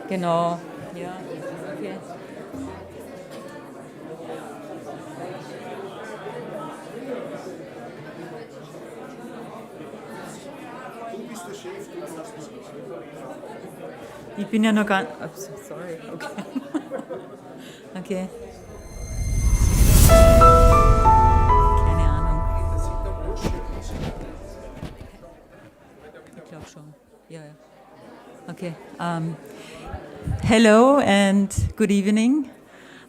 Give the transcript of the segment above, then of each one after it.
Genau, ja, okay. Ich bin ja noch gar nicht. Sorry, okay. Okay. Keine Ahnung. Ich glaube schon. Ja, ja. Okay. Hello and good evening.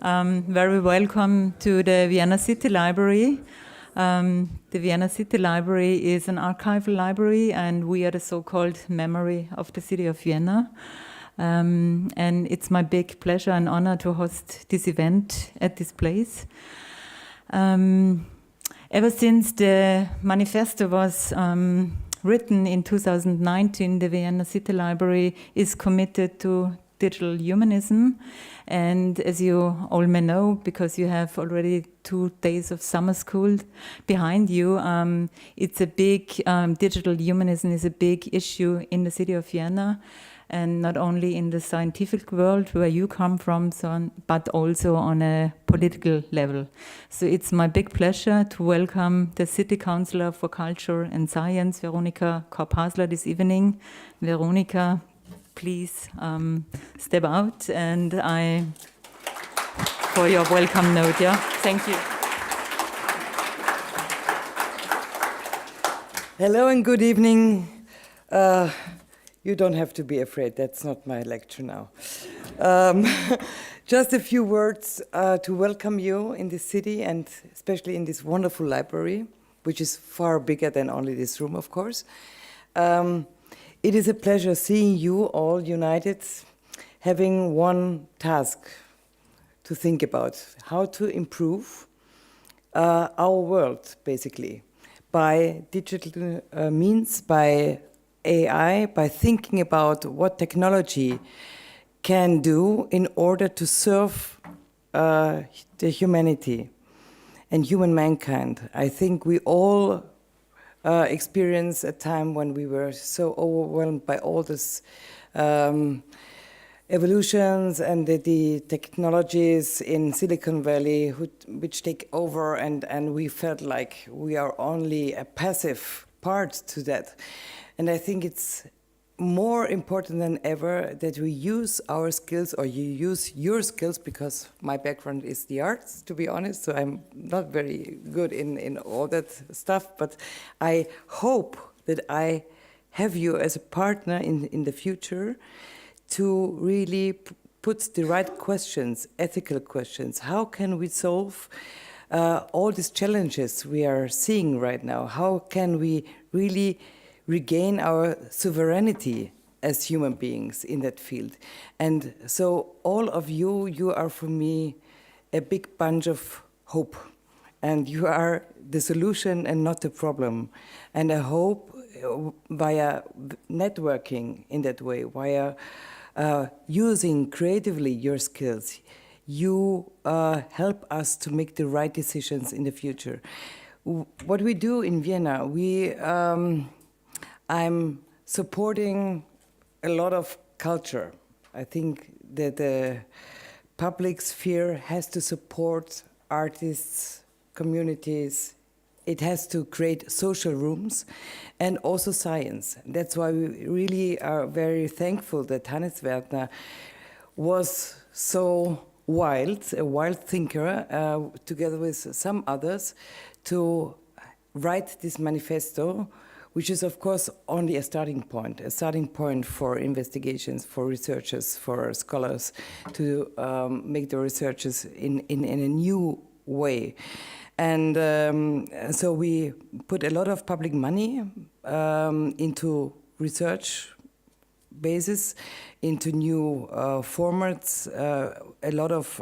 Very welcome to the Vienna City Library. The Vienna City Library is an archival library, and we are the so-called memory of the city of Vienna. And it's my big pleasure and honor to host this event at this place. Ever since the manifesto was written in 2019, the Vienna City Library is committed to digital humanism. And as you all may know, because you have already 2 days of summer school behind you, it's a big, digital humanism is a big issue in the city of Vienna, and not only in the scientific world where you come from, but also on a political level. So it's my big pleasure to welcome the City Councillor for Culture and Science, Veronika Korp-Hasler, this evening. Veronika, please step out, and for your welcome note, yeah? Thank you. Hello and good evening. You don't have to be afraid, that's not my lecture now. Just a few words to welcome you in this city, and especially in this wonderful library, which is far bigger than only this room, of course. It is a pleasure seeing you all united, having one task to think about: how to improve our world, basically, by digital means, by AI, by thinking about what technology can do in order to serve the humanity and human mankind. I think we all experienced a time when we were so overwhelmed by all this evolutions and the technologies in Silicon Valley which take over, and we felt like we are only a passive part to that. And I think it's more important than ever that we use our skills, or you use your skills, because my background is the arts, to be honest, so I'm not very good in all that stuff, but I hope that I have you as a partner in the future to really put the right questions, ethical questions. How can we solve all these challenges we are seeing right now? How can we really regain our sovereignty as human beings in that field? And so all of you are for me a big bunch of hope, and you are the solution and not the problem. And I hope via networking in that way, via using creatively your skills, you help us to make the right decisions in the future. What we do in Vienna, I'm supporting a lot of culture. I think that the public sphere has to support artists, communities. It has to create social rooms and also science. That's why we really are very thankful that Hannes Wertner was so a wild thinker, together with some others, to write this manifesto, which is, of course, only a starting point for investigations, for researchers, for scholars to make the researches in a new way. And so we put a lot of public money into research basis, into new formats. A lot of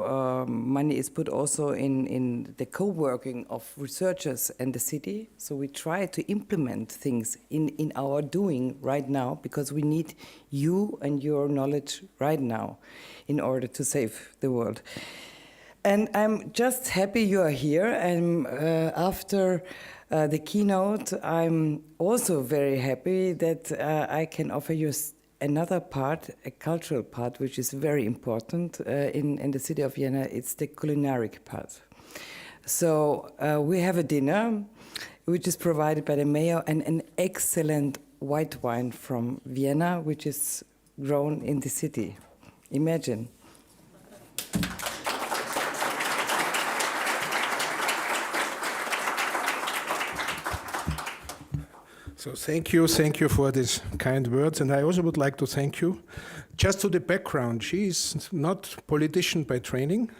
money is put also in the co-working of researchers and the city. So we try to implement things in our doing right now, because we need you and your knowledge right now in order to save the world. And I'm just happy you are here. And after the keynote, I'm also very happy that I can offer you another part, a cultural part, which is very important in the city of Vienna. It's the culinary part. So we have a dinner, which is provided by the mayor, and an excellent white wine from Vienna, which is grown in the city. Imagine. So thank you for these kind words, and I also would like to thank you. Just to the background, she's not politician by training.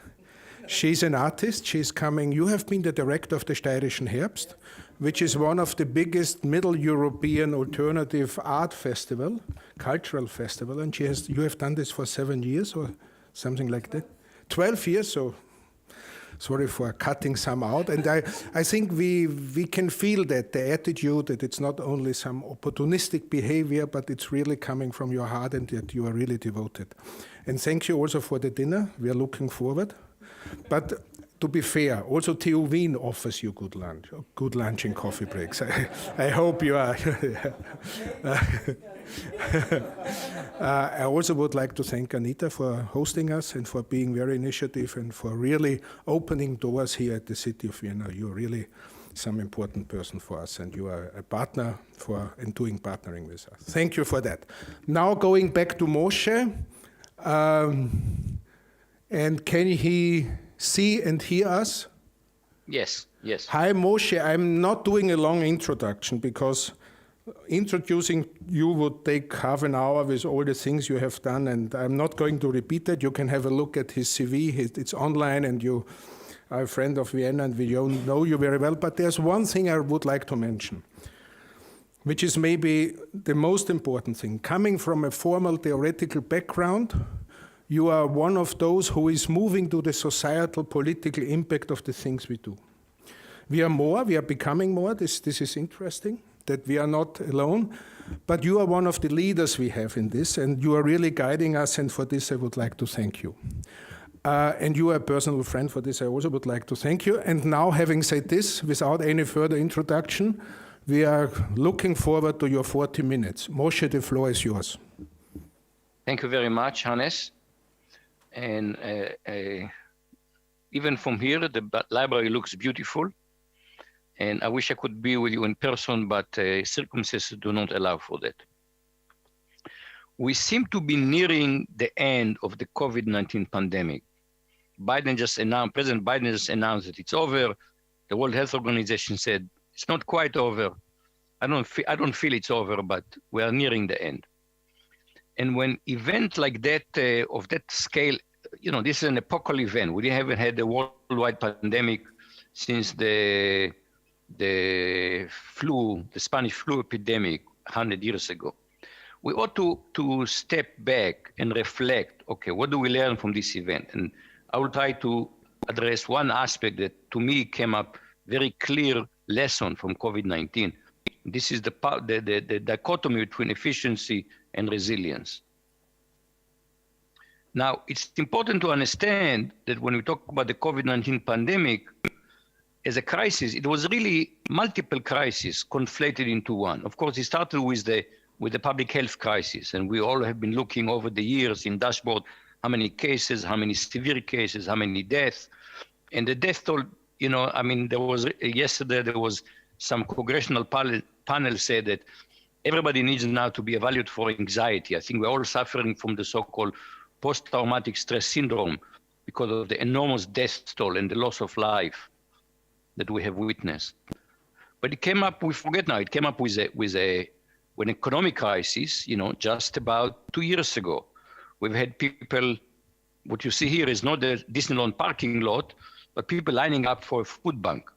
She's an artist. She's coming. You have been the director of the Steirischen Herbst, which is one of the biggest Middle European alternative art festival, cultural festival, and you have done this for 7 years or something like that. 12 years, so sorry for cutting some out. And I think we can feel that, the attitude, that it's not only some opportunistic behavior, but it's really coming from your heart and that you are really devoted. And thank you also for the dinner. We are looking forward. But to be fair, also TU Wien offers you good lunch and coffee breaks. I hope you are. I also would like to thank Anita for hosting us and for being very initiative and for really opening doors here at the city of Vienna. You're really some important person for us, and you are a partner in doing partnering with us. Thank you for that. Now going back to Moshe. And can he see and hear us? Yes. Hi, Moshe. I'm not doing a long introduction because introducing you would take half an hour with all the things you have done, and I'm not going to repeat that. You can have a look at his CV. It's online, and you are a friend of Vienna, and we know you very well. But there's one thing I would like to mention, which is maybe the most important thing. Coming from a formal theoretical background, you are one of those who is moving to the societal political impact of the things we do. We are becoming more. This is interesting, that we are not alone. But you are one of the leaders we have in this, and you are really guiding us, and for this I would like to thank you. And you are a personal friend. For this I also would like to thank you. And now, having said this, without any further introduction, we are looking forward to your 40 minutes. Moshe, the floor is yours. Thank you very much, Hannes. And even from here, the library looks beautiful. And I wish I could be with you in person, but circumstances do not allow for that. We seem to be nearing the end of the COVID-19 pandemic. President Biden just announced that it's over. The World Health Organization said it's not quite over. I don't feel it's over, but we are nearing the end. And when event like that, of that scale, this is an epochal event. We haven't had a worldwide pandemic since the Spanish flu epidemic 100 years ago. We ought to step back and reflect, okay, what do we learn from this event? And I will try to address one aspect that to me came up very clear lesson from COVID-19. This is the dichotomy between efficiency and resilience. Now, it's important to understand that when we talk about the COVID-19 pandemic as a crisis, it was really multiple crises conflated into one. Of course, it started with the public health crisis, and we all have been looking over the years in dashboard how many cases, how many severe cases, how many deaths. And the death toll, yesterday there was some congressional panel said that everybody needs now to be evaluated for anxiety. I think we're all suffering from the so-called post-traumatic stress syndrome because of the enormous death toll and the loss of life that we have witnessed. But it came up, we forget now, it came up with an economic crisis, just about 2 years ago. We've had people, what you see here is not the Disneyland parking lot, but people lining up for a food bank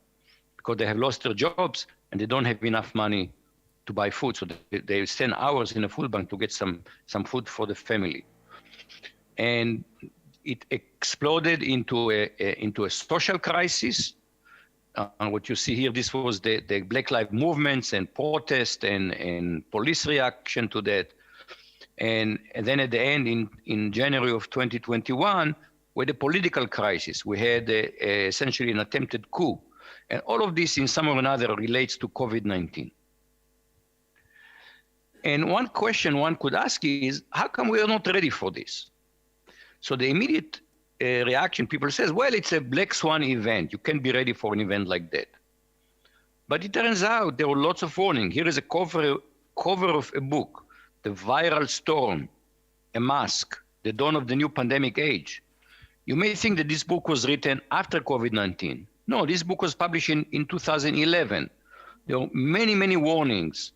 because they have lost their jobs and they don't have enough money to buy food. So they spend hours in a food bank to get some food for the family. And it exploded into a social crisis. What you see here, this was the Black Lives movements and protests and police reaction to that. And then at the end, in January of 2021, with the political crisis, we had essentially an attempted coup. And all of this in some or another relates to COVID-19. And one question one could ask is, how come we are not ready for this? So the immediate reaction, people says, well, it's a black swan event. You can't be ready for an event like that. But it turns out there were lots of warnings. Here is a cover of a book, The Viral Storm, A Mask, The Dawn of the New Pandemic Age. You may think that this book was written after COVID-19. No, this book was published in 2011. There are many, many warnings.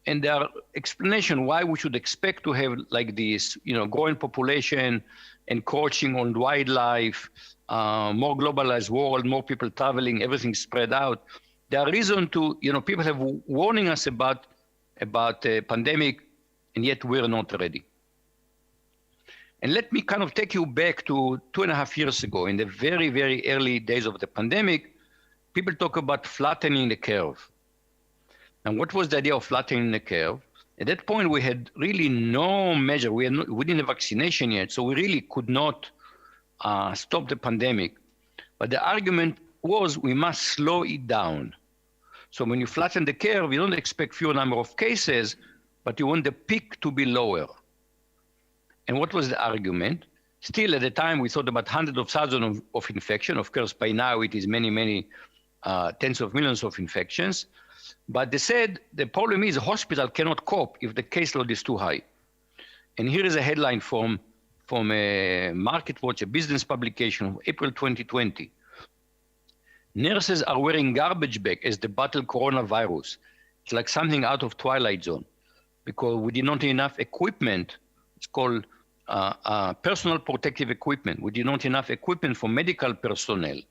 And there are explanations why we should expect to have like this, growing population, encroaching on wildlife, more globalized world, more people traveling, everything spread out. There are reasons to, people have warning us about a pandemic, and yet we're not ready. And let me kind of take you back to 2.5 years ago. In the very, very early days of the pandemic, people talk about flattening the curve. And what was the idea of flattening the curve? At that point, we had really no measure. We didn't have vaccination yet, so we really could not stop the pandemic. But the argument was we must slow it down. So when you flatten the curve, you don't expect fewer number of cases, but you want the peak to be lower. And what was the argument? Still, at the time, we thought about hundreds of thousands of infections. Of course, by now, it is many, many tens of millions of infections. But they said the problem is the hospital cannot cope if the caseload is too high. And here is a headline from a MarketWatch, a business publication of April 2020. Nurses are wearing garbage bag as they battle coronavirus. It's like something out of Twilight Zone because we did not have enough equipment. It's called personal protective equipment. We did not have enough equipment for medical personnel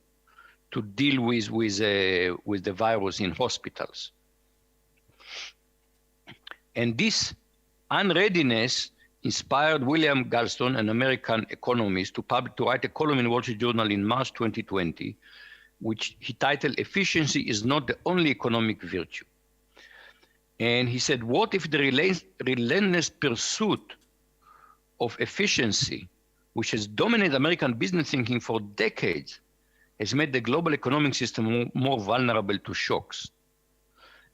to deal with the virus in hospitals. And this unreadiness inspired William Galston, an American economist, to write a column in Wall Street Journal in March 2020, which he titled, "Efficiency is not the only economic virtue." And he said, what if the relentless pursuit of efficiency, which has dominated American business thinking for decades, has made the global economic system more vulnerable to shocks?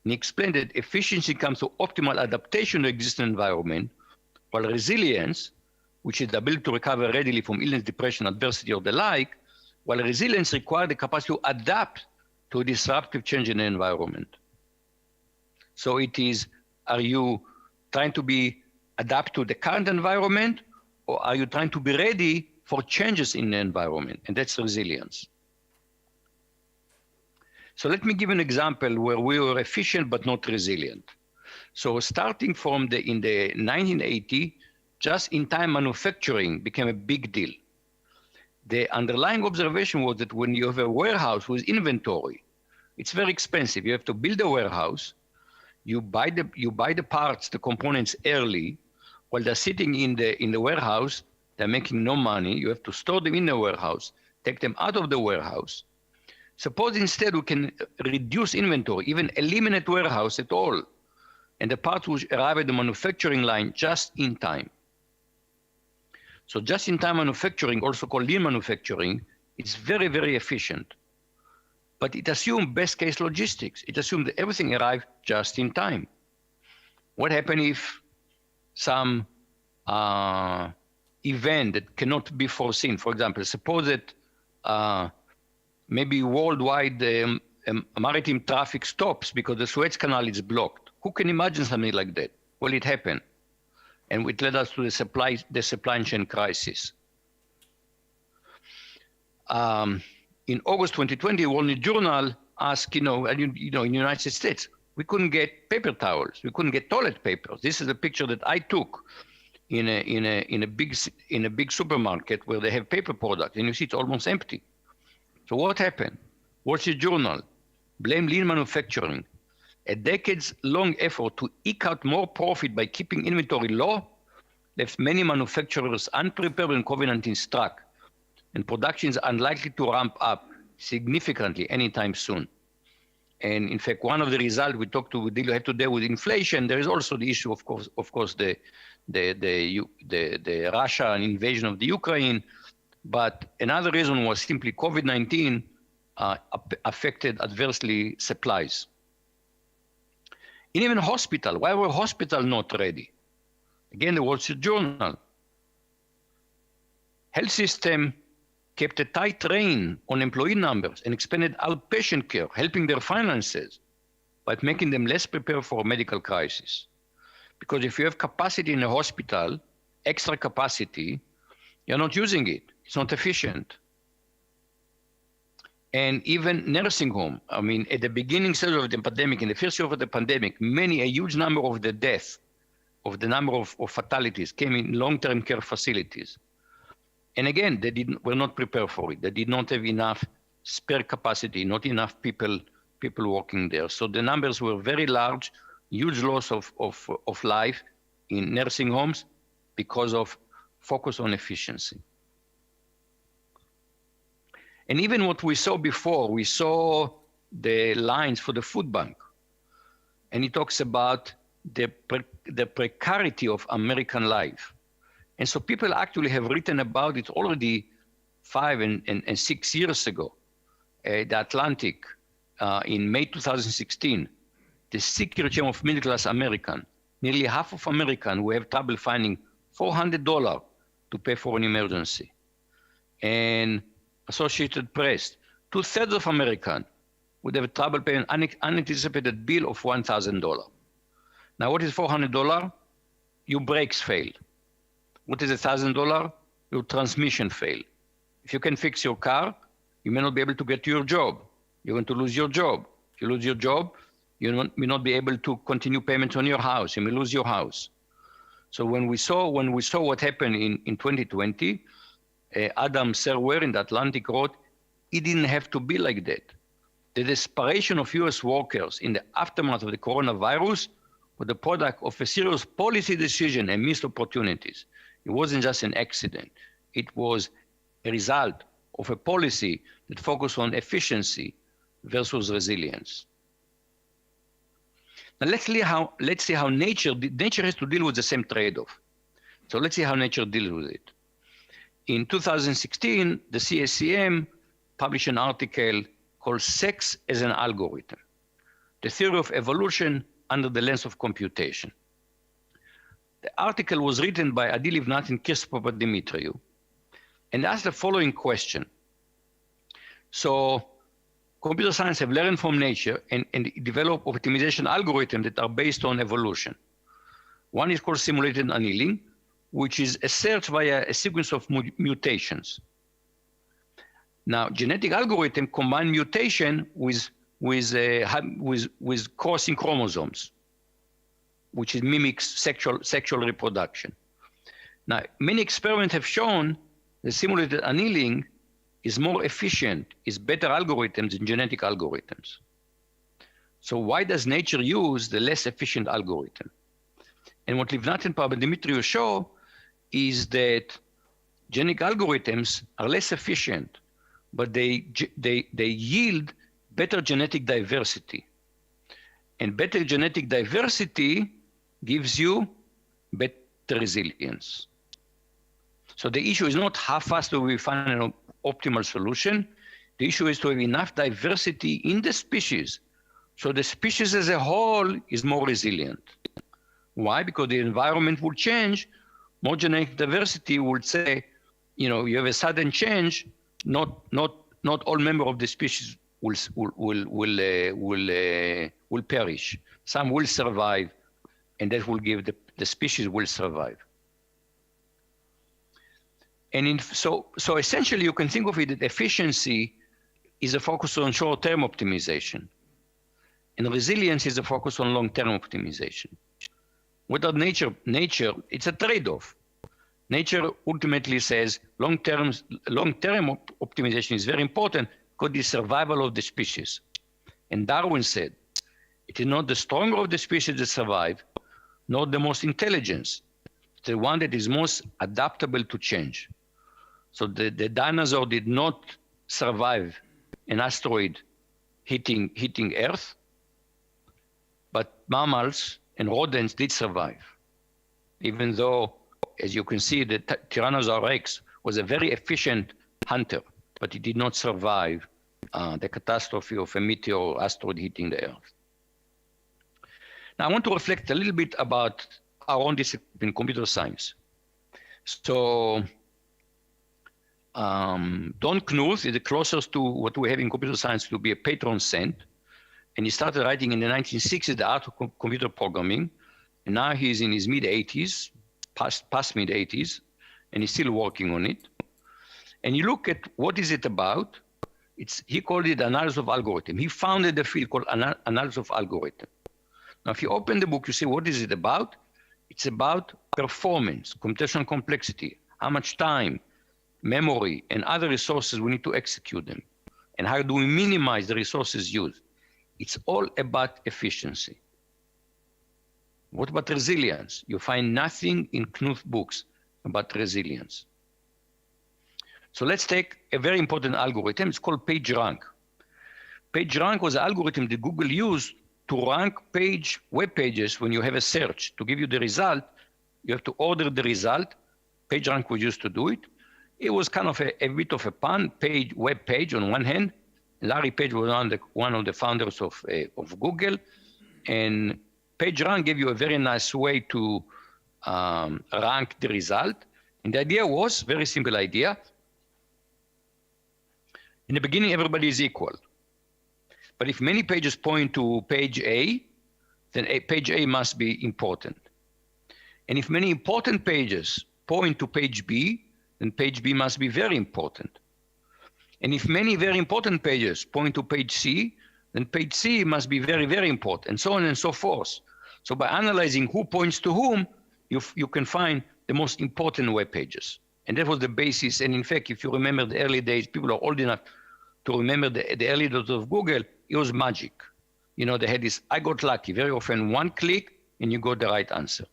And he explained that efficiency comes through optimal adaptation to existing environment, while resilience, which is the ability to recover readily from illness, depression, adversity, or the like, while resilience requires the capacity to adapt to a disruptive change in the environment. So it is, are you trying to adapt to the current environment, or are you trying to be ready for changes in the environment? And that's resilience. So let me give an example where we were efficient but not resilient. So starting from in the 1980s, just-in-time manufacturing became a big deal. The underlying observation was that when you have a warehouse with inventory, it's very expensive. You have to build a warehouse, you buy the parts, the components early, while they're sitting in the warehouse, they're making no money. You have to store them in the warehouse, take them out of the warehouse. Suppose instead we can reduce inventory, even eliminate warehouse at all, and the parts will arrive at the manufacturing line just in time. So just-in-time manufacturing, also called lean manufacturing, is very, very efficient. But it assumes best-case logistics. It assumes that everything arrives just in time. What happens if some event that cannot be foreseen, for example, suppose that maybe worldwide maritime traffic stops because the Suez Canal is blocked. Who can imagine something like that? Well, it happened. And it led us to the supply chain crisis. In August 2020, Wall Street Journal asked, in the United States, we couldn't get paper towels, we couldn't get toilet paper. This is a picture that I took in a big supermarket where they have paper products, and you see it's almost empty. So what happened? Wall Street Journal blamed lean manufacturing. A decades-long effort to eke out more profit by keeping inventory low left many manufacturers unprepared when COVID-19 struck, and production is unlikely to ramp up significantly anytime soon. And in fact, one of the results we had today with inflation, there is also the issue, of course, the Russian invasion of the Ukraine, but another reason was simply COVID-19 affected adversely supplies. And even hospital, why were hospitals not ready? Again, the Wall Street Journal. Health system kept a tight rein on employee numbers and expanded outpatient care, helping their finances, but making them less prepared for a medical crisis. Because if you have capacity in a hospital, extra capacity, you're not using it. It's not efficient. And even nursing home, I mean, at the beginning stage of the pandemic, in the first year of the pandemic, a huge number of the deaths, of the number of fatalities came in long-term care facilities. And again, they were not prepared for it. They did not have enough spare capacity, not enough people working there. So the numbers were very large, huge loss of life in nursing homes because of focus on efficiency. And even what we saw before, we saw the lines for the food bank. And it talks about the precarity of American life. And so people actually have written about it already 5 and 6 years ago. The Atlantic, in May 2016, the secret of middle-class American, nearly half of Americans who have trouble finding $400 to pay for an emergency. And Associated Press, 2/3 of Americans would have trouble paying an unanticipated bill of $1,000. Now, what is $400? Your brakes failed. What is $1,000? Your transmission failed. If you can fix your car, you may not be able to get to your job. You're going to lose your job. If you lose your job, you may not be able to continue payments on your house. You may lose your house. So when we saw what happened in 2020, Adam Serwer in the Atlantic wrote, it didn't have to be like that. The desperation of US workers in the aftermath of the coronavirus was the product of a serious policy decision and missed opportunities. It wasn't just an accident. It was a result of a policy that focused on efficiency versus resilience. Now let's see how nature has to deal with the same trade-off. So let's see how nature deals with it. In 2016, the CSCM published an article called Sex as an Algorithm, the theory of evolution under the lens of computation. The article was written by Adi Livnat and Kirsti Papadimitriou and asked the following question. So computer science have learned from nature and developed optimization algorithms that are based on evolution. One is called simulated annealing, which is a search via a sequence of mutations. Now, genetic algorithm combine mutation with crossing chromosomes, which mimics sexual reproduction. Now, many experiments have shown that simulated annealing is more efficient, is better algorithms than genetic algorithms. So why does nature use the less efficient algorithm? And what Livnat and Papadimitriou show is that genetic algorithms are less efficient, but they yield better genetic diversity. And better genetic diversity gives you better resilience. So the issue is not how fast do we find an optimal solution. The issue is to have enough diversity in the species so the species as a whole is more resilient. Why? Because the environment will change. More genetic diversity would say, you have a sudden change, not all members of the species will perish. Some will survive, and that will give the species will survive. And so essentially, you can think of it that efficiency is a focus on short-term optimization, and resilience is a focus on long-term optimization. Without nature, it's a trade-off. Nature ultimately says long-term optimization is very important because the survival of the species. And Darwin said, it is not the stronger of the species that survive, nor the most intelligent, the one that is most adaptable to change. So the dinosaur did not survive an asteroid hitting Earth, but mammals and rodents did survive, even though, as you can see, the Tyrannosaurus Rex was a very efficient hunter, but he did not survive the catastrophe of a meteor or asteroid hitting the Earth. Now, I want to reflect a little bit about our own discipline, computer science. So, Don Knuth is the closest to what we have in computer science to be a patron saint. And he started writing in the 1960s, the art of computer programming. And now he's in his mid-80s, past mid-80s, and he's still working on it. And you look at what is it about. He called it analysis of algorithm. He founded a field called analysis of algorithm. Now, if you open the book, you see what is it about? It's about performance, computational complexity, how much time, memory, and other resources we need to execute them. And how do we minimize the resources used? It's all about efficiency. What about resilience? You find nothing in Knuth books about resilience. So let's take a very important algorithm. It's called PageRank. PageRank was an algorithm that Google used to rank web pages when you have a search. To give you the result, you have to order the result. PageRank was used to do it. It was kind of a bit of a pun, web page on one hand. Larry Page was one of the founders of Google. And PageRank gave you a very nice way to rank the result. And the idea was, very simple idea. In the beginning, everybody is equal. But if many pages point to page A, then page A must be important. And if many important pages point to page B, then page B must be very important. And if many very important pages point to page C, then page C must be very, very important, and so on and so forth. So by analyzing who points to whom, you can find the most important web pages. And that was the basis. And in fact, if you remember the early days, people are old enough to remember the early days of Google, it was magic. You know, they had this, I got lucky, very often one click and you got the right answer.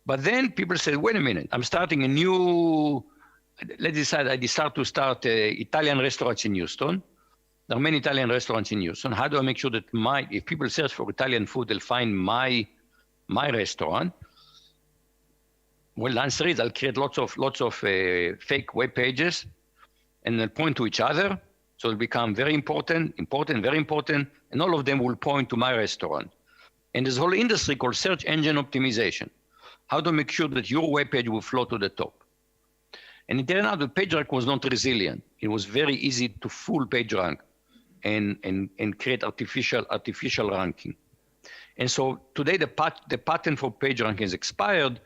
But then people said, wait a minute, I'm starting a new, let's decide I decide to start Italian restaurants in Houston. There are many Italian restaurants in Houston. How do I make sure that if people search for Italian food, they'll find my restaurant? Well, the answer is I'll create lots of fake web pages and they'll point to each other. So it'll become very important, very important, and all of them will point to my restaurant. And there's a whole industry called search engine optimization. How to make sure that your web page will float to the top. And it turned out that PageRank was not resilient. It was very easy to fool PageRank and create artificial ranking. And so today the patent for PageRank has expired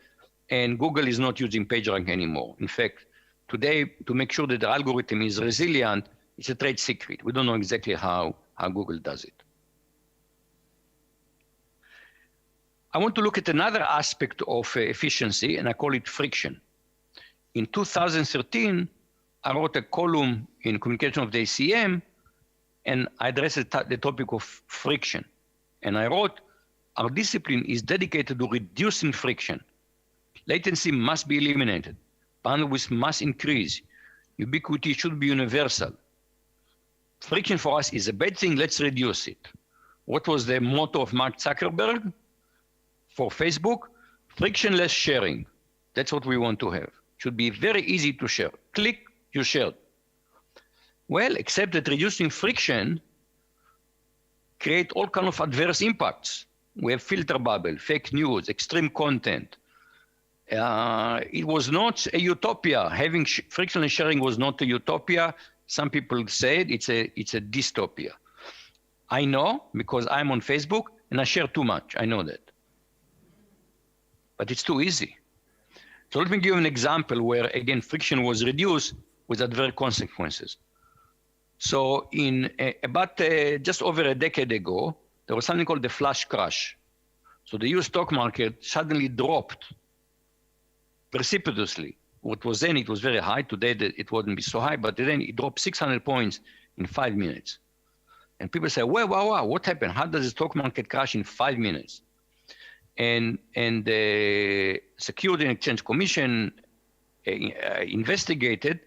and Google is not using PageRank anymore. In fact, today to make sure that the algorithm is resilient, it's a trade secret. We don't know exactly how Google does it. I want to look at another aspect of efficiency, and I call it friction. In 2013, I wrote a column in Communication of the ACM, and I addressed the topic of friction. And I wrote, our discipline is dedicated to reducing friction. Latency must be eliminated. Bandwidth must increase. Ubiquity should be universal. Friction for us is a bad thing, let's reduce it. What was the motto of Mark Zuckerberg for Facebook? Frictionless sharing. That's what we want to have. It should be very easy to share. Click, you shared. Well, except that reducing friction create all kinds of adverse impacts. We have filter bubble, fake news, extreme content. It was not a utopia. Having frictionless sharing was not a utopia. Some people said it's a dystopia. I know because I'm on Facebook and I share too much. I know that. But it's too easy. So let me give you an example where, again, friction was reduced with adverse consequences. So in about just over a decade ago, there was something called the flash crash. So the US stock market suddenly dropped precipitously. What was then, it was very high. Today, it wouldn't be so high, but then it dropped 600 points in 5 minutes. And people say, well, wow, what happened? How does the stock market crash in 5 minutes? And the Security and Exchange Commission investigated,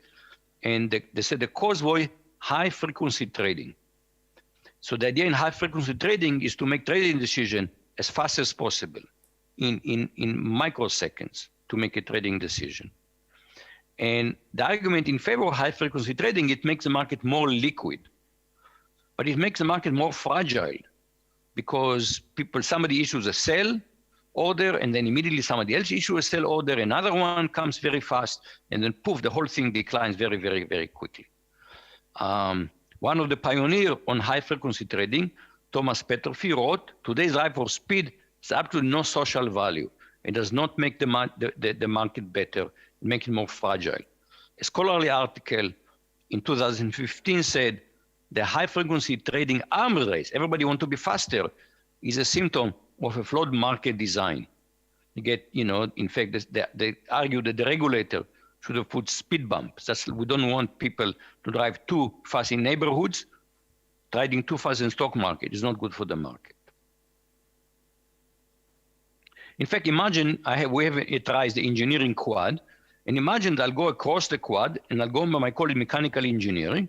and they said the cause was high-frequency trading. So the idea in high-frequency trading is to make trading decision as fast as possible, in microseconds, to make a trading decision. And the argument in favor of high-frequency trading, it makes the market more liquid, but it makes the market more fragile. because somebody issues a sell order, and then immediately somebody else issues a sell order, another one comes very fast, and then poof, the whole thing declines very, very, very quickly. One of the pioneers on high-frequency trading, Thomas Peterffy, wrote, today's drive for speed has absolutely no social value. It does not make the market better, it makes it more fragile. A scholarly article in 2015 said the high-frequency trading arms race, everybody wants to be faster, is a symptom of a flawed market design. You get, in fact, they argue that the regulator should have put speed bumps. We don't want people to drive too fast in neighborhoods. Trading too fast in stock market is not good for the market. In fact, imagine we have iterized the engineering quad, and imagine that I'll go across the quad and I'll go by call it mechanical engineering,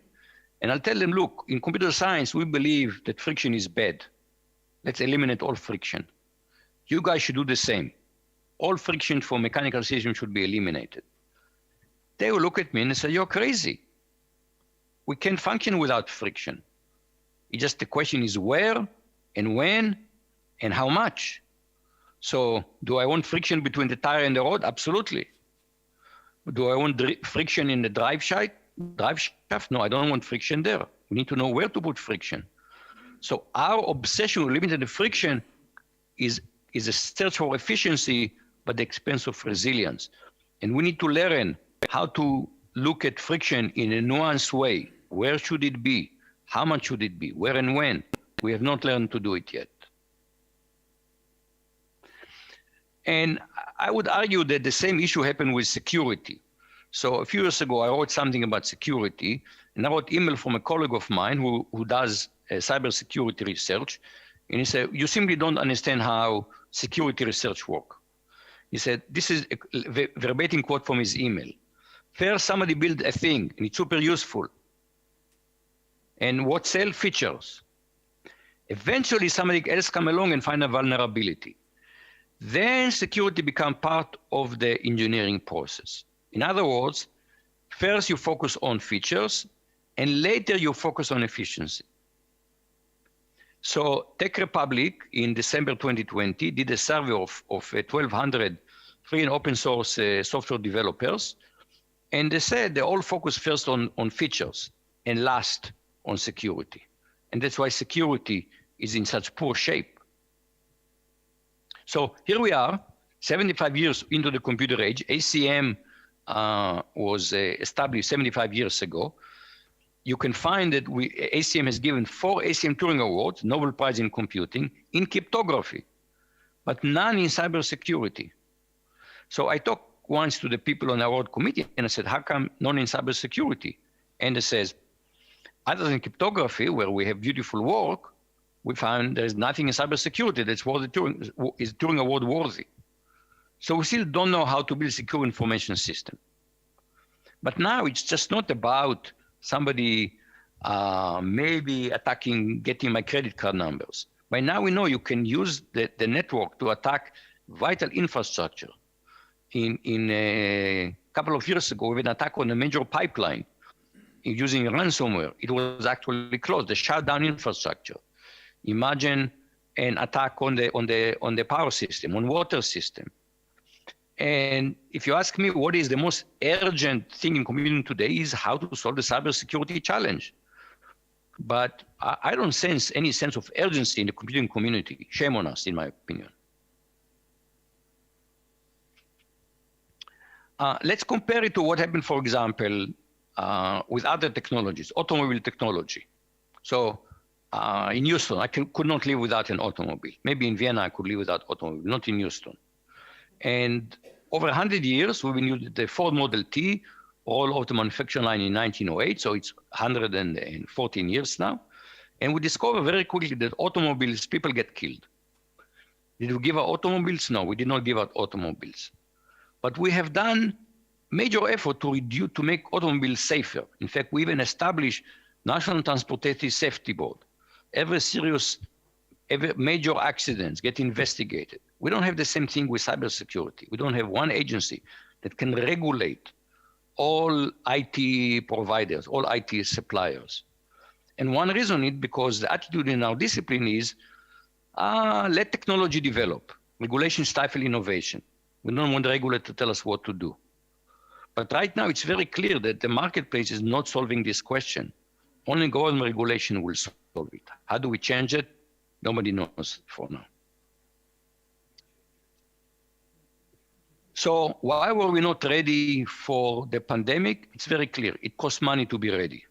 and I'll tell them, look, in computer science, we believe that friction is bad. Let's eliminate all friction. You guys should do the same. All friction for mechanical systems should be eliminated. They will look at me and say, you're crazy. We can't function without friction. It's just the question is where and when and how much. So do I want friction between the tire and the road? Absolutely. Do I want friction in the drive shaft? No, I don't want friction there. We need to know where to put friction. So our obsession with limiting the friction is a search for efficiency, but at the expense of resilience. And we need to learn how to look at friction in a nuanced way. Where should it be? How much should it be? Where and when? We have not learned to do it yet. And I would argue that the same issue happened with security. So a few years ago, I wrote something about security, and I wrote email from a colleague of mine who does cybersecurity research, and he said, you simply don't understand how security research works. He said, this is a verbatim quote from his email. First, somebody built a thing, and it's super useful. And what sell? Features. Eventually, somebody else come along and find a vulnerability. Then security become part of the engineering process. In other words, first you focus on features, and later you focus on efficiency. So Tech Republic in December 2020 did a survey of 1,200 free and open source software developers, and they said they all focus first on features and last on security. And that's why security is in such poor shape. So here we are, 75 years into the computer age. ACM was established 75 years ago. You can find that ACM has given 4 ACM Turing Awards, Nobel Prize in Computing, in cryptography, but none in cybersecurity. So I talked once to the people on the award committee, and I said, how come none in cybersecurity? And they says, other than cryptography, where we have beautiful work, we found there's nothing in cybersecurity that's worthy Turing Award worthy. So we still don't know how to build a secure information system. But now it's just not about somebody maybe attacking, getting my credit card numbers. By now we know you can use the network to attack vital infrastructure. In a couple of years ago, we had an attack on a major pipeline using ransomware. It was actually closed, the shutdown infrastructure. Imagine an attack on the power system, on water system. And if you ask me what is the most urgent thing in computing today is how to solve the cybersecurity challenge. But I don't sense any sense of urgency in the computing community. Shame on us, in my opinion. Let's compare it to what happened, for example, with other technologies, automobile technology. So in Houston, I could not live without an automobile. Maybe in Vienna, I could live without automobile, not in Houston. And over 100 years, we've been using the Ford Model T, all auto manufacturing line in 1908, so it's 114 years now. And we discovered very quickly that automobiles, people get killed. Did we give out automobiles? No, we did not give out automobiles. But we have done major effort to make automobiles safer. In fact, we even established National Transportation Safety Board. Every major accidents get investigated. We don't have the same thing with cybersecurity. We don't have one agency that can regulate all IT providers, all IT suppliers. And one reason is because the attitude in our discipline is let technology develop. Regulation stifle innovation. We don't want the regulator to tell us what to do. But right now, it's very clear that the marketplace is not solving this question. Only government regulation will solve it. How do we change it? Nobody knows for now. So why were we not ready for the pandemic? It's very clear. It costs money to be ready.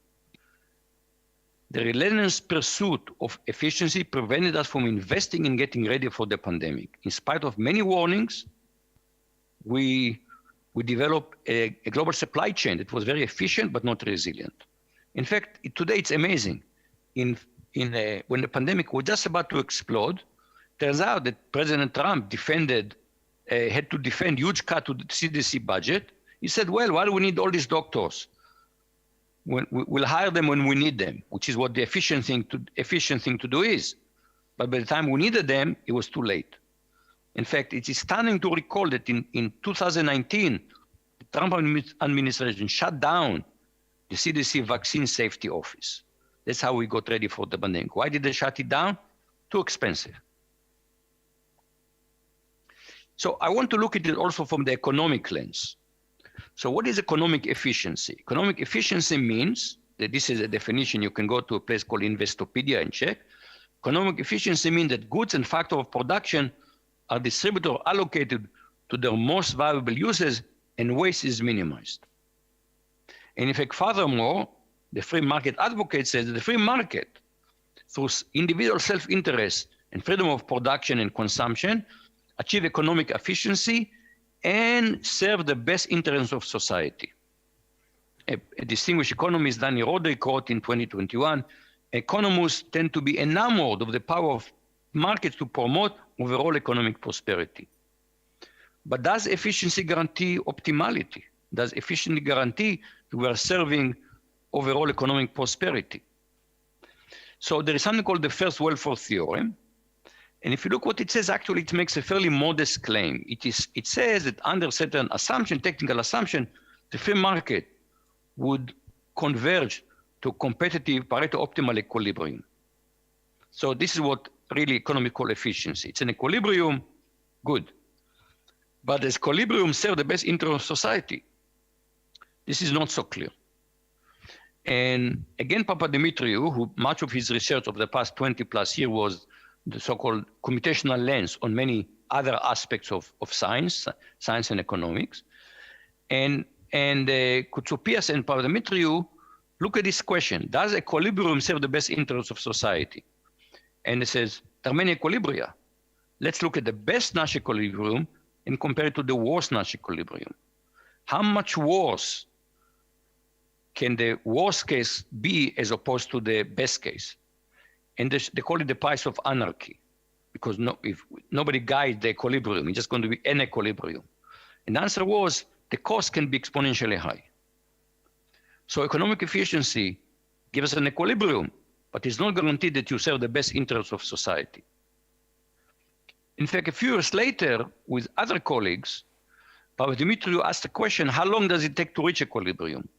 The relentless pursuit of efficiency prevented us from investing in getting ready for the pandemic. In spite of many warnings, we developed a global supply chain that was very efficient but not resilient. In fact, today it's amazing. When the pandemic was just about to explode, turns out that President Trump had to defend huge cut to the CDC budget. He said, well, why do we need all these doctors? We'll hire them when we need them, which is what the efficient thing to do is. But by the time we needed them, it was too late. In fact, it is stunning to recall that in 2019, the Trump administration shut down the CDC Vaccine Safety Office. That's how we got ready for the pandemic. Why did they shut it down? Too expensive. So I want to look at it also from the economic lens. So what is economic efficiency? Economic efficiency means that this is a definition. You can go to a place called Investopedia and check. Economic efficiency means that goods and factors of production are distributed or allocated to their most valuable uses and waste is minimized. And in fact, furthermore, the free market advocate says that the free market, through individual self-interest and freedom of production and consumption, achieve economic efficiency and serve the best interests of society. A distinguished economist, Danny Roderick, wrote in 2021, economists tend to be enamored of the power of markets to promote overall economic prosperity. But does efficiency guarantee optimality? Does efficiency guarantee that we are serving overall economic prosperity? So there is something called the first welfare theorem. And if you look what it says, actually it makes a fairly modest claim. It says that under certain assumption, technical assumption, the free market would converge to competitive Pareto optimal equilibrium. So this is what really economics call efficiency. It's an equilibrium, good. But does equilibrium serve the best interest of society? This is not so clear. And again, Papadimitriou, who much of his research of the past 20 plus years was the so-called computational lens on many other aspects of science and economics. And Koutsopias and Papadimitriou look at this question: does equilibrium serve the best interests of society? And it says, there are many equilibria. Let's look at the best Nash equilibrium and compare it to the worst Nash equilibrium. How much worse can the worst case be as opposed to the best case? And they call it the price of anarchy, because if nobody guides the equilibrium, it's just going to be an equilibrium. And the answer was, the cost can be exponentially high. So economic efficiency gives us an equilibrium, but it's not guaranteed that you serve the best interests of society. In fact, a few years later, with other colleagues, Papadimitriou asked the question, how long does it take to reach equilibrium?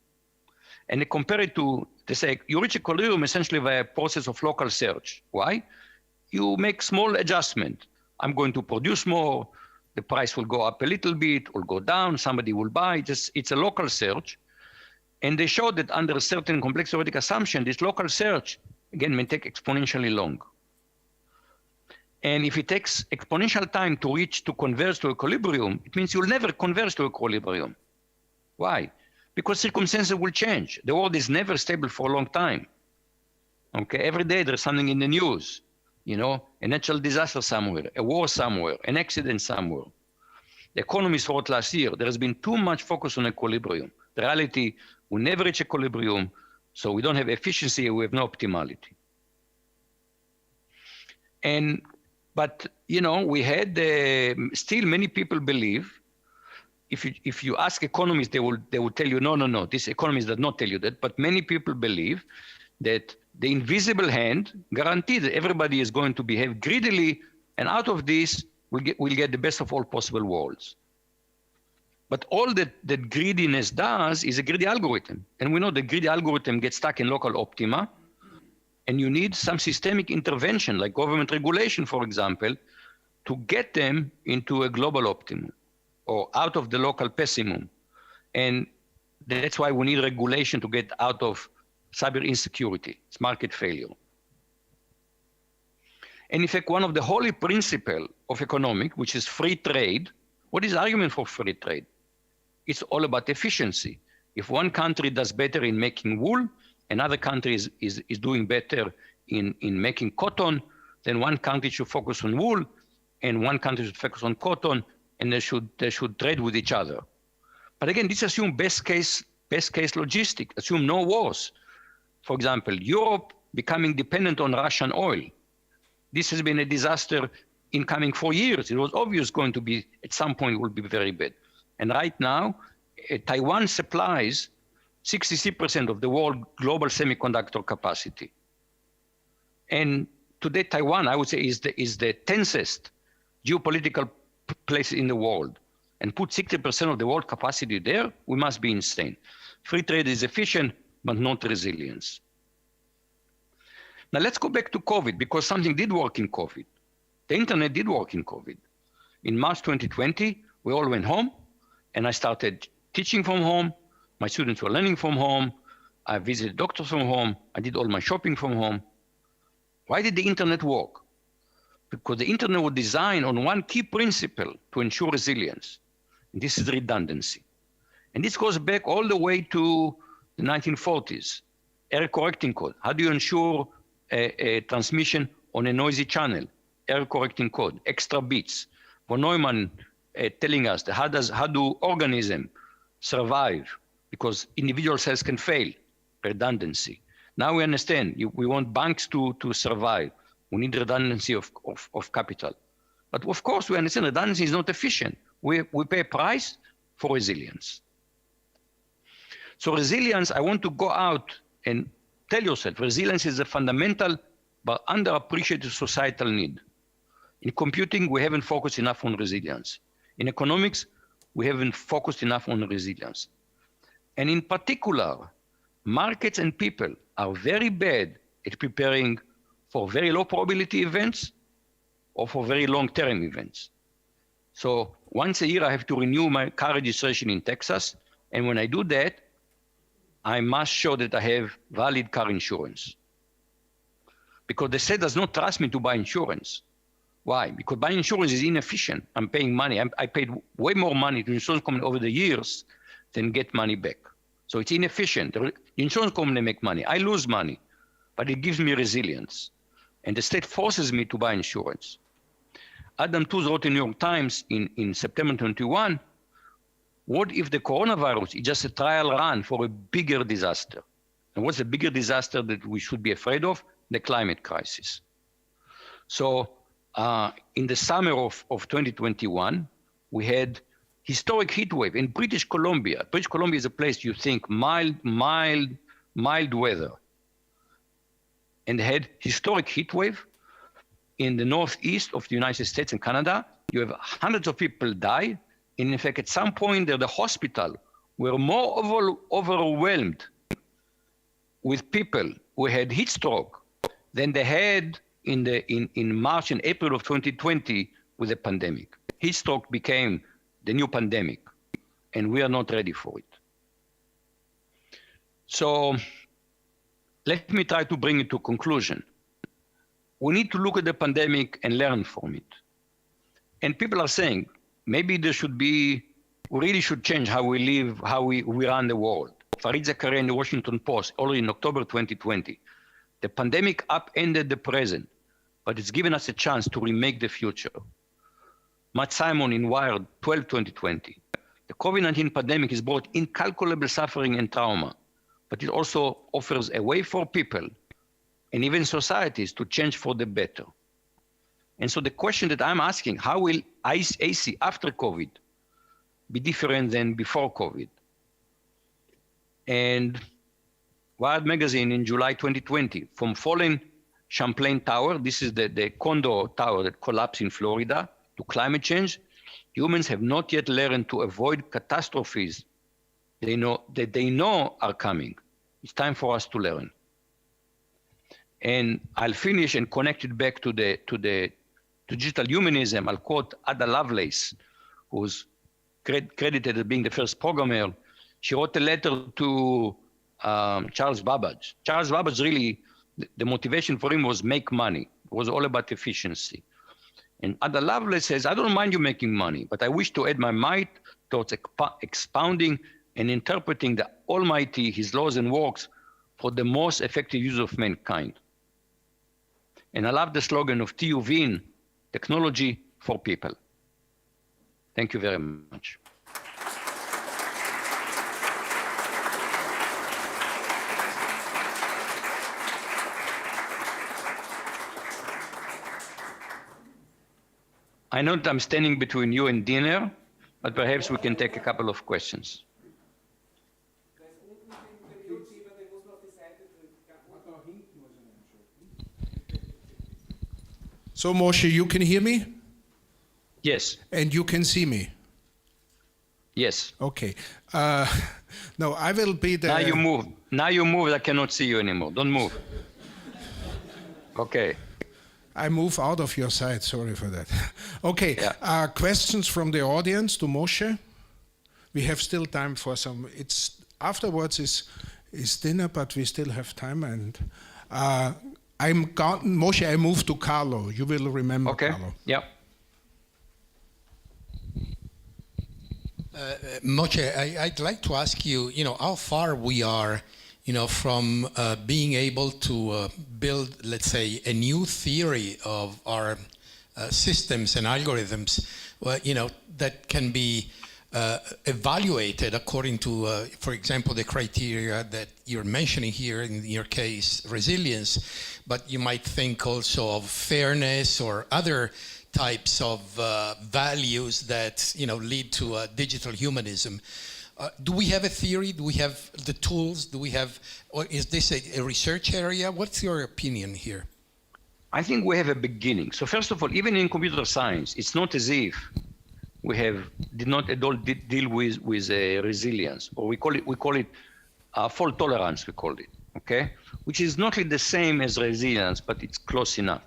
And they compare it to, they say, you reach equilibrium essentially via a process of local search. Why? You make small adjustment. I'm going to produce more, the price will go up a little bit, or go down, somebody will buy, it's a local search. And they showed that under a certain complex theoretic assumption, this local search, again, may take exponentially long. And if it takes exponential time to converge to equilibrium, it means you'll never converge to equilibrium. Why? Because circumstances will change. The world is never stable for a long time. Okay, every day there's something in the news, a natural disaster somewhere, a war somewhere, an accident somewhere. The economist wrote last year, there has been too much focus on equilibrium. The reality, we never reach equilibrium, so we don't have efficiency, we have no optimality. But we had, still many people believe, if you ask economists, they will tell you, no, this economist does not tell you that, but many people believe that the invisible hand guarantees that everybody is going to behave greedily, and out of this, we'll get the best of all possible worlds. But all that greediness does is a greedy algorithm. And we know the greedy algorithm gets stuck in local optima, And you need some systemic intervention, like government regulation, for example, to get them into a global optimum or out of the local pessimum. And that's why we need regulation to get out of cyber insecurity. It's market failure. And in fact, one of the holy principles of economic, which is free trade, what is the argument for free trade? It's all about efficiency. If one country does better in making wool, another country is doing better in making cotton, then one country should focus on wool, and one country should focus on cotton, and they should trade with each other. But again, this assumes best case logistic, assume no wars. For example, Europe becoming dependent on Russian oil. This has been a disaster incoming for years. It was obvious going to be, at some point, will be very bad. And right now, Taiwan supplies 63% of the world global semiconductor capacity. And today, Taiwan, I would say, is the tensest geopolitical place in the world. And put 60% of the world capacity there, we must be insane. Free trade is efficient, but not resilience. Now let's go back to COVID, because something did work in COVID. The internet did work in COVID. In March 2020, we all went home, and I started teaching from home. My students were learning from home. I visited doctors from home. I did all my shopping from home. Why did the internet work? Because the internet was designed on one key principle to ensure resilience. And this is redundancy. And this goes back all the way to the 1940s. Error correcting code. How do you ensure a transmission on a noisy channel? Error correcting code, extra bits. Von Neumann telling us that how do organisms survive? Because individual cells can fail, redundancy. Now we understand, we want banks to survive. We need redundancy of capital. But of course we understand redundancy is not efficient. We pay a price for resilience. So resilience, I want to go out and tell yourself, resilience is a fundamental but underappreciated societal need. In computing, we haven't focused enough on resilience. In economics, we haven't focused enough on resilience. And in particular, markets and people are very bad at preparing for very low probability events or for very long-term events. So once a year, I have to renew my car registration in Texas. And when I do that, I must show that I have valid car insurance. Because the state does not trust me to buy insurance. Why? Because buying insurance is inefficient. I'm paying money. I paid way more money to insurance company over the years than get money back. So it's inefficient. The insurance company make money. I lose money, but it gives me resilience. And the state forces me to buy insurance. Adam Tooze wrote in New York Times in September 21, what if the coronavirus is just a trial run for a bigger disaster? And what's the bigger disaster that we should be afraid of? The climate crisis. So in the summer of 2021, we had historic heat wave in British Columbia. British Columbia is a place you think mild weather. And they had historic heat wave in the northeast of the United States and Canada. You have hundreds of people die. And in fact, at some point, the hospital were more overwhelmed with people who had heat stroke than they had in March and April of 2020 with the pandemic. Heat stroke became the new pandemic, and we are not ready for it. So let me try to bring it to conclusion. We need to look at the pandemic and learn from it. And people are saying, maybe we really should change how we live, how we run the world. Fareed Zakaria in the Washington Post, already in October 2020. The pandemic upended the present, but it's given us a chance to remake the future. Matt Simon in Wired, 12/2020. The COVID-19 pandemic has brought incalculable suffering and trauma, but it also offers a way for people and even societies to change for the better. And so the question that I'm asking, how will AC after COVID be different than before COVID? And Wired magazine in July 2020, from fallen Champlain Tower, this is the condo tower that collapsed in Florida, to climate change, humans have not yet learned to avoid catastrophes they know are coming. It's time for us to learn. And I'll finish and connect it back to digital humanism. I'll quote Ada Lovelace, who's credited as being the first programmer. She wrote a letter to Charles Babbage. Charles Babbage really, the motivation for him was make money. It was all about efficiency. And Ada Lovelace says, I don't mind you making money, but I wish to add my might towards expounding and interpreting the Almighty, his laws and works for the most effective use of mankind. And I love the slogan of TU Wien, technology for people. Thank you very much. I know that I'm standing between you and dinner, but perhaps we can take a couple of questions. So Moshe, you can hear me? Yes. And you can see me? Yes. Okay. No, I will be the... Now you move. Now you move. I cannot see you anymore. Don't move. Okay. I move out of your sight. Sorry for that. Okay. Yeah. Questions from the audience to Moshe? We have still time for some. It's afterwards is dinner, but we still have time. And Moshe, I move to Carlo. You will remember Carlo. Yeah. Moshe, I'd like to ask you, how far we are, from being able to build, let's say, a new theory of our systems and algorithms, that can be evaluated according to, for example, the criteria that you're mentioning here, in your case, resilience, but you might think also of fairness or other types of values that lead to digital humanism. Do we have a theory? Do we have the tools? Do we have, or is this a research area? What's your opinion here? I think we have a beginning. So first of all, even in computer science, it's not as if we did not at all deal with resilience, or we call it fault tolerance. We call it, okay, which is not really the same as resilience, but it's close enough.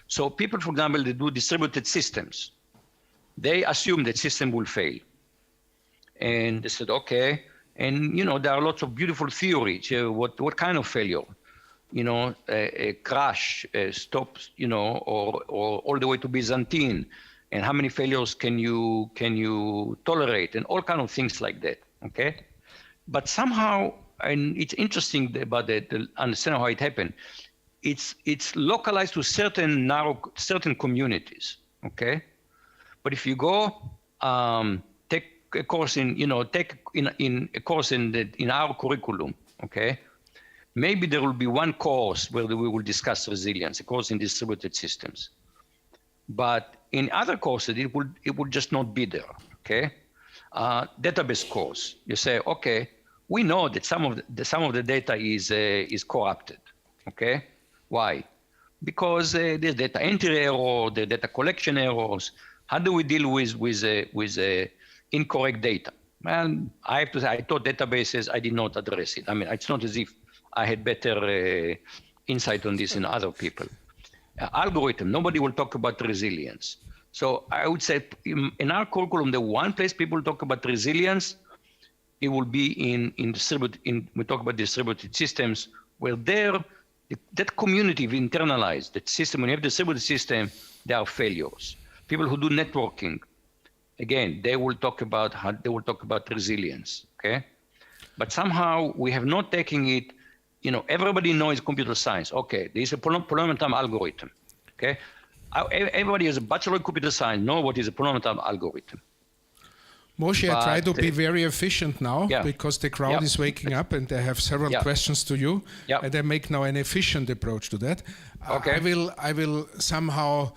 So people, for example, they do distributed systems. They assume that system will fail. And they said, okay, and there are lots of beautiful theories. What kind of failure? A crash, stops, or all the way to Byzantine, and how many failures can you tolerate, and all kind of things like that. Okay, but somehow, and it's interesting about the understanding how it happened. It's localized to certain communities, okay? But if you go take a course in a course in our curriculum, okay? Maybe there will be one course where we will discuss resilience, a course in distributed systems. But in other courses, it would just not be there, okay? Database course, you say, okay, we know that some of the data is corrupted, okay? Why? Because there's data entry error, the data collection errors. How do we deal with incorrect data? Well, I have to say, I taught databases, I did not address it. I mean, it's not as if I had better insight on this than other people. Algorithm, nobody will talk about resilience. So I would say in our curriculum, the one place people talk about resilience, it will be we talk about distributed systems, where that community, we internalize that system. When you have distributed system, there are failures. People who do networking, again, they will talk about resilience. Okay, but somehow we have not taken it. Everybody knows computer science. Okay, there is a polynomial time algorithm. Okay, everybody has a bachelor in computer science know what is a polynomial time algorithm. Moshe, I try to be very efficient now because the crowd is waking up and I have several questions to you. And I make now an efficient approach to that. Okay. I will somehow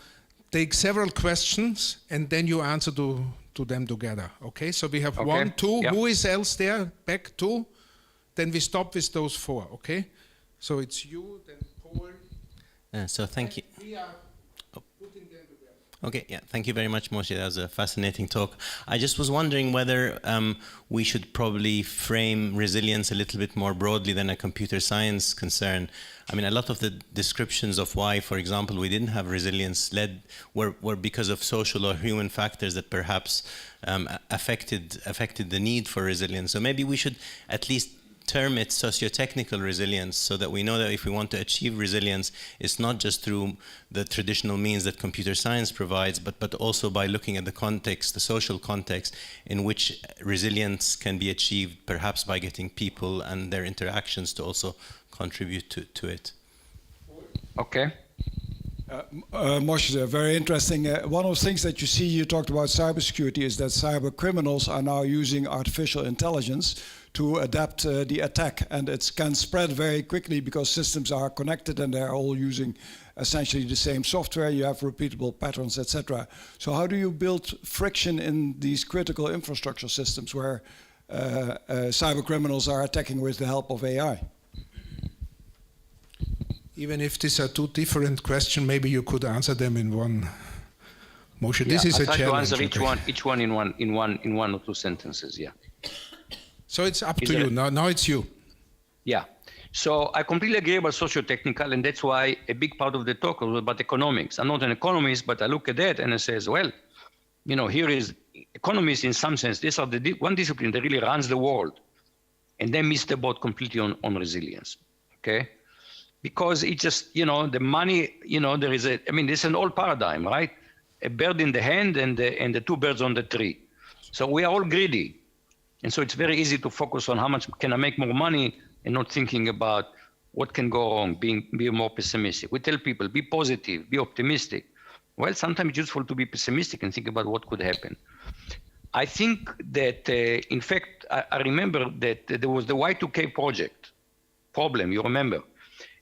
take several questions and then you answer to them together. Okay, so we have 1, 2. Who is else there? Back 2. Then we stop with those 4. Okay, so it's you, then Paul. So thank you. We are putting them together. Okay, yeah, thank you very much, Moshe. That was a fascinating talk. I just was wondering whether we should probably frame resilience a little bit more broadly than a computer science concern. I mean, a lot of the descriptions of why, for example, we didn't have resilience were because of social or human factors that perhaps affected the need for resilience. So maybe we should at least term it socio-technical resilience, so that we know that if we want to achieve resilience, it's not just through the traditional means that computer science provides, but also by looking at the context, the social context in which resilience can be achieved, perhaps by getting people and their interactions to also contribute to it. Okay. Moshe, very interesting. One of the things that you see, you talked about cybersecurity, is that cyber criminals are now using artificial intelligence to adapt the attack, and it can spread very quickly because systems are connected and they're all using essentially the same software. You have repeatable patterns, etc. So how do you build friction in these critical infrastructure systems where cyber criminals are attacking with the help of AI? Even if these are two different questions, maybe you could answer them in one. Moshe, Yeah, this is I'll a try challenge. to answer each one in one or two sentences. Yeah. So it's up to you. Now it's you. Yeah. So I completely agree about socio-technical, and that's why a big part of the talk was about economics. I'm not an economist, but I look at that and I says, well, you know, here is economists in some sense. These are the one discipline that really runs the world, and they miss the boat completely on resilience. Okay. Because it just, you know, the money, you know, this is an old paradigm, right? A bird in the hand and the two birds on the tree. So we are all greedy. And so it's very easy to focus on how much can I make more money and not thinking about what can go wrong, be more pessimistic. We tell people, be positive, be optimistic. Well, sometimes it's useful to be pessimistic and think about what could happen. I think that, in fact, I remember that there was the Y2K problem, you remember.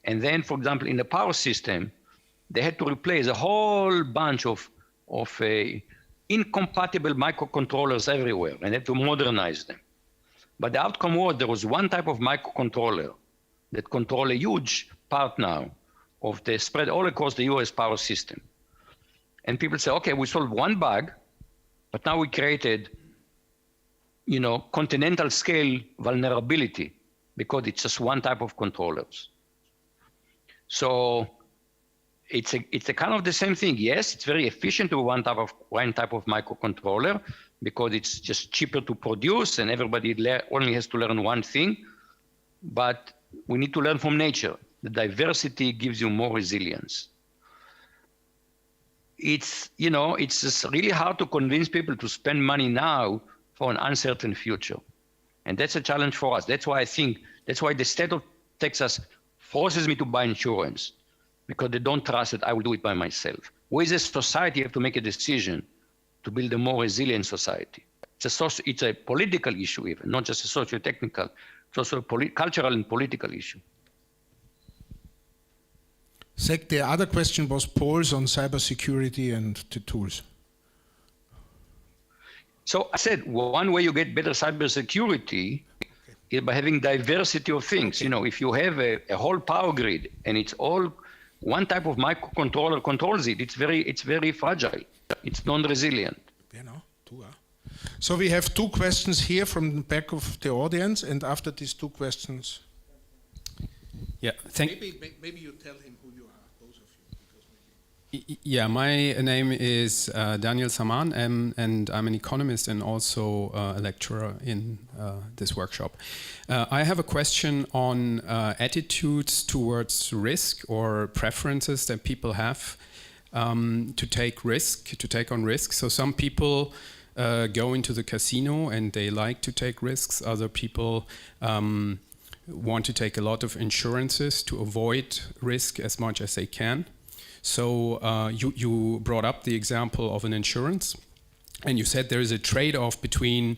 And then, for example, in the power system, they had to replace a whole bunch of incompatible microcontrollers everywhere, and they had to modernize them. But the outcome was there was one type of microcontroller that controlled a huge part now of the spread all across the US power system. And people say, okay, we solved one bug, but now we created, you know, continental scale vulnerability because it's just one type of controllers. So it's a kind of the same thing. Yes, it's very efficient to one type of microcontroller because it's just cheaper to produce and everybody only has to learn one thing. But we need to learn from nature. The diversity gives you more resilience. It's just really hard to convince people to spend money now for an uncertain future. And that's a challenge for us. That's why the state of Texas forces me to buy insurance, because they don't trust that I will do it by myself. We as a society have to make a decision to build a more resilient society. It's a political issue even, not just a socio-technical. It's also a cultural and political issue. Zach, the other question was Paul's on cybersecurity and the tools. So I said one way you get better cybersecurity is by having diversity of things. You know, if you have a whole power grid and it's all one type of microcontroller controls it, it's very fragile. It's non-resilient. So we have two questions here from the back of the audience, and after these two questions, maybe you tell him who you are, both of you. Yeah, my name is Daniel Saman, and I'm an economist and also a lecturer in this workshop. I have a question on attitudes towards risk or preferences that people have to take on risk. So some people go into the casino and they like to take risks. Other people want to take a lot of insurances to avoid risk as much as they can. So you brought up the example of an insurance, and you said there is a trade-off between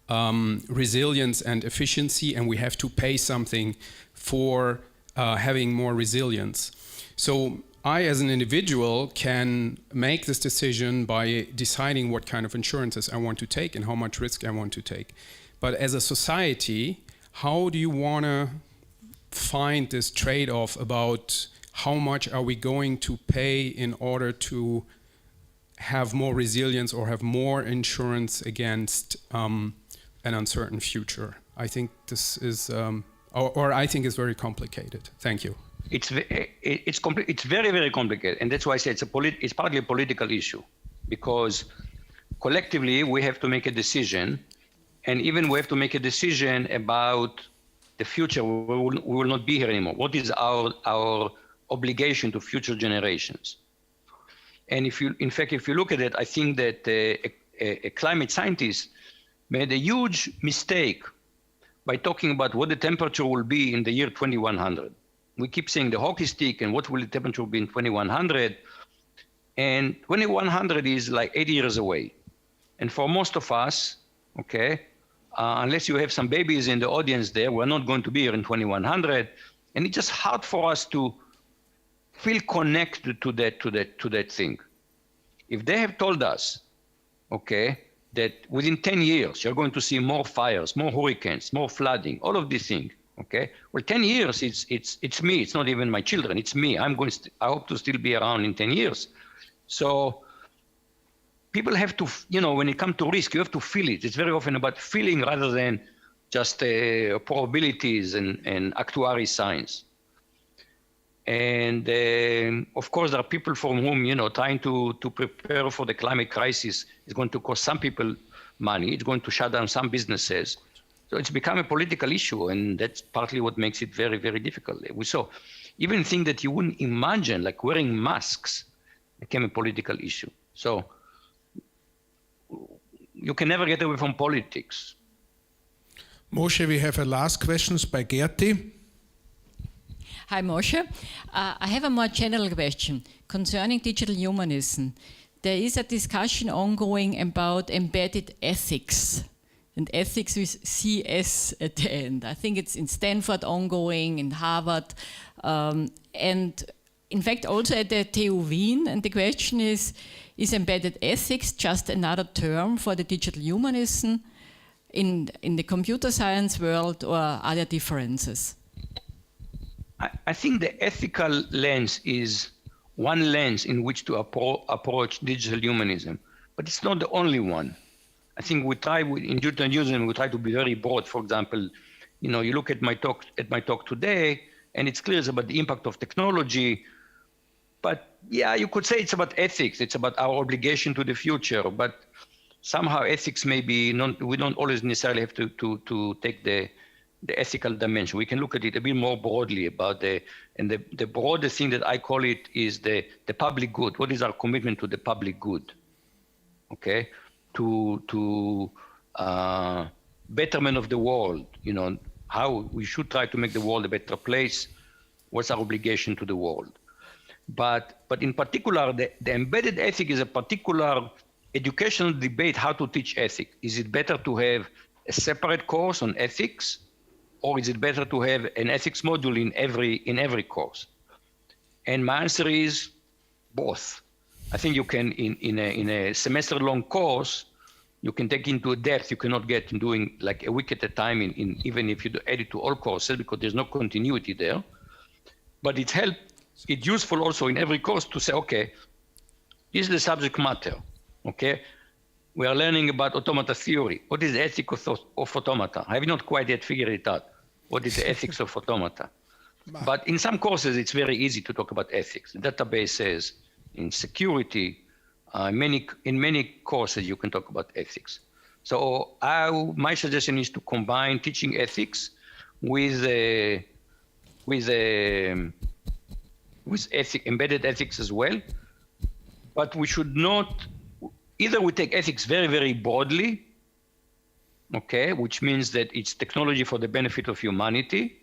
resilience and efficiency, and we have to pay something for having more resilience. So I, as an individual, can make this decision by deciding what kind of insurances I want to take and how much risk I want to take. But as a society, how do you want to find this trade-off about how much are we going to pay in order to have more resilience or have more insurance against an uncertain future? I think this is, or I think it's very complicated. Thank you. It's very, very complicated, and that's why I say it's partly a political issue, because collectively we have to make a decision, and even we have to make a decision about the future. We will not be here anymore. What is our obligation to future generations? And if you look at it, I think that a climate scientist made a huge mistake by talking about what the temperature will be in the year 2100. We keep saying the hockey stick and what will the temperature be in 2100. And 2100 is like 80 years away. And for most of us, okay, unless you have some babies in the audience there, we're not going to be here in 2100. And it's just hard for us to feel connected to that thing. If they have told us, okay, that within 10 years, you're going to see more fires, more hurricanes, more flooding, all of these things, okay? Well, 10 years, it's me. It's not even my children. It's me. I hope to still be around in 10 years. So people have to, when it comes to risk, you have to feel it. It's very often about feeling rather than just probabilities and actuary science. And of course, there are people from whom, trying to prepare for the climate crisis is going to cost some people money. It's going to shut down some businesses. So it's become a political issue, and that's partly what makes it very, very difficult. We saw even things that you wouldn't imagine, like wearing masks, became a political issue. So you can never get away from politics. Moshe, we have a last question by Gerti. Hi, Moshe. I have a more general question concerning digital humanism. There is a discussion ongoing about embedded ethics, and ethics with CS at the end. I think it's in Stanford ongoing, in Harvard, and in fact also at the TU Wien. And the question is embedded ethics just another term for the digital humanism in the computer science world, or are there differences? I think the ethical lens is one lens in which to approach digital humanism, but it's not the only one. I think in digital humanism, we try to be very broad. For example, you look at my talk today, and it's clear it's about the impact of technology. But yeah, you could say it's about ethics. It's about our obligation to the future. But somehow ethics we don't always necessarily have to take the ethical dimension. We can look at it a bit more broadly about the broader thing that I call it is the public good. What is our commitment to the public good? Okay, to betterment of the world. How we should try to make the world a better place. What's our obligation to the world? But in particular, the embedded ethic is a particular educational debate how to teach ethics. Is it better to have a separate course on ethics, or is it better to have an ethics module in every course? And my answer is both. I think you can, in a semester-long course, you can take into a depth you cannot get in doing like a week at a time, even if you add it to all courses, because there's no continuity there. But it's useful also in every course to say, okay, this is the subject matter, okay? We are learning about automata theory. What is the ethics of automata? I have not quite yet figured it out. What is the ethics of automata? But in some courses, it's very easy to talk about ethics. The database says in security, in many courses, you can talk about ethics. So my suggestion is to combine teaching ethics with embedded ethics as well. But we should not, either we take ethics very, very broadly, okay, which means that it's technology for the benefit of humanity,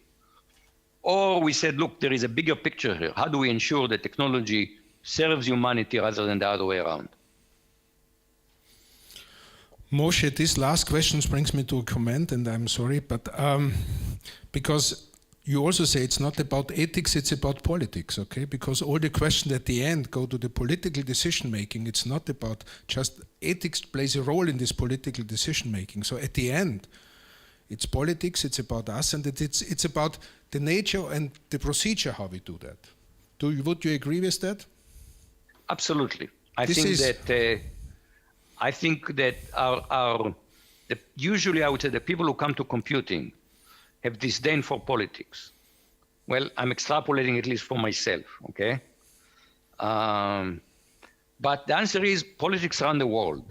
or we said, look, there is a bigger picture here. How do we ensure that technology serves humanity rather than the other way around? Moshe, this last question brings me to a comment, and I'm sorry, but because you also say it's not about ethics, it's about politics, okay? Because all the questions at the end go to the political decision-making. It's not about just ethics plays a role in this political decision-making. So at the end, it's politics, it's about us, and it's about the nature and the procedure how we do that. Would you agree with that? Absolutely. I think that usually I would say the people who come to computing have disdain for politics. Well, I'm extrapolating at least for myself, okay? But the answer is politics run the world.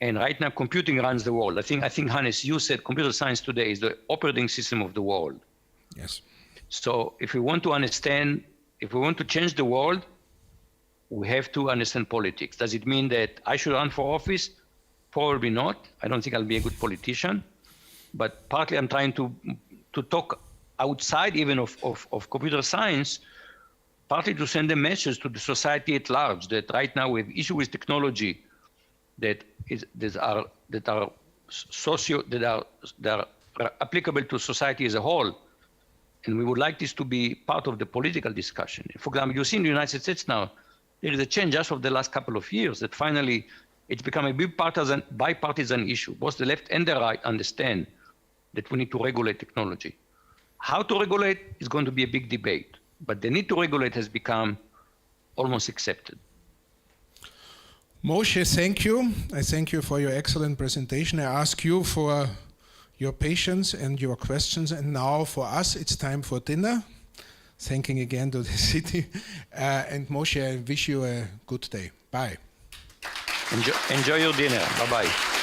And right now, computing runs the world. I think, Hannes, you said computer science today is the operating system of the world. Yes. So if we want to understand, if we want to change the world, we have to understand politics. Does it mean that I should run for office? Probably not. I don't think I'll be a good politician. But partly I'm trying to talk outside even of computer science, partly to send a message to the society at large that right now we have issues with technology that are applicable to society as a whole, and we would like this to be part of the political discussion. For example, you see in the United States now, there is a change just of the last couple of years that finally it's become a bipartisan issue. Both the left and the right understand that we need to regulate technology. How to regulate is going to be a big debate, but the need to regulate has become almost accepted. Moshe, thank you. I thank you for your excellent presentation. I ask you for your patience and your questions. And now for us, it's time for dinner. Thanking again to the city. And Moshe, I wish you a good day. Bye. Enjoy your dinner. Bye-bye.